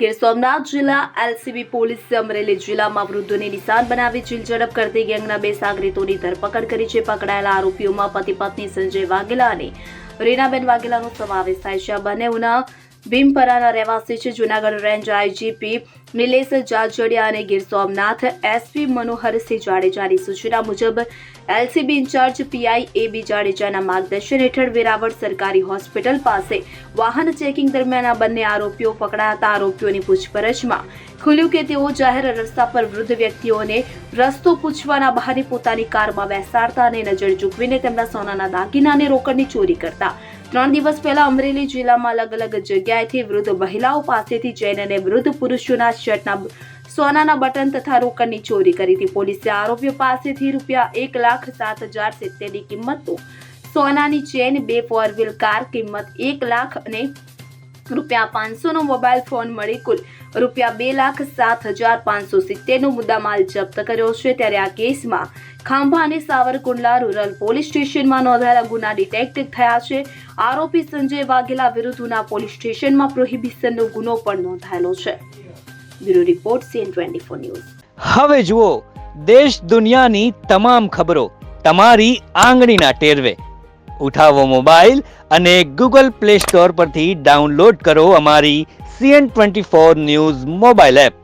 ગીર સોમનાથ જિલ્લા એલસીબી પોલીસે અમરેલી જિલ્લામાં વૃદ્ધોને નિશાન બનાવી ચીલઝડપ કરતી ગેંગના 2 સાગરીતોની ધરપકડ કરી છે. પકડાયેલા આરોપીઓમાં પતિ પત્ની સંજય વાઘેલા અને રીનાબેન વાઘેલાનો સમાવેશ થાય છે. આ બંનેના ભીમપરાના રહેવાસી છે. જૂનાગઢ રેન્જ આઈજીપી નિલેશ જાજડિયા અને ગીર સોમનાથ એસપી મનોહરસિંહ જાડેજાની સૂચના મુજબ એલસીબી ઇન્ચાર્જ પીઆઈ એબી જાડેજાના માર્ગદર્શન હેઠળ વેરાવળ સરકારી હોસ્પિટલ પાસે વાહન ચેકિંગ દરમિયાન આ બંને આરોપીઓ પકડાયા હતા. આરોપીઓની પૂછપરછમાં ખુલ્યું કે તેઓ જાહેર રસ્તા પર વૃદ્ધ વ્યક્તિઓને રસ્તો પૂછવાના બહાને પોતાની કારમાં બેસાડતા અને નજર ચૂકવીને તેમના સોનાના દાગીના અને રોકડની ચોરી કરતા. 3 દિવસ પહેલા અમરેલી જિલ્લામાં અલગ અલગ જગ્યાએથી વૃદ્ધ મહિલાઓ પાસેથી ચેન અને વૃદ્ધ પુરુષોના શર્ટના સોનાના બટન તથા રોકડની ચોરી કરી હતી. પોલીસે આરોપીઓ પાસેથી ₹1,07,070 ની કિંમતનો સોનાની ચેન, 2 ફોર-વ્હીલ કાર કિંમત 1 લાખ અને ₹500 નો મોબાઈલ ફોન મળી કુલ ₹2,07,570 નો મુદ્દામાલ જપ્ત કર્યો છે. ત્યારે આ કેસમાં ખાંભા અને સાવરકુંડલા રૂરલ પોલીસ સ્ટેશનમાં નોંધાયેલા ગુના ડિટેક્ટ થયા છે. આરોપી સંજય વાઘેલા વિરુદ્ધ ઉના પોલીસ સ્ટેશનમાં પ્રોહિબિશનનો ગુનો પણ નોંધાયેલો છે. Bureau report CN24 news. હવે જુઓ દેશ દુનિયાની તમામ ખબરો તમારી આંગળીના ટેરવે. ઉઠાવો મોબાઈલ અને Google Play Store પરથી ડાઉનલોડ કરો અમારી CN24 ન્યૂઝ મોબાઈલ એપ.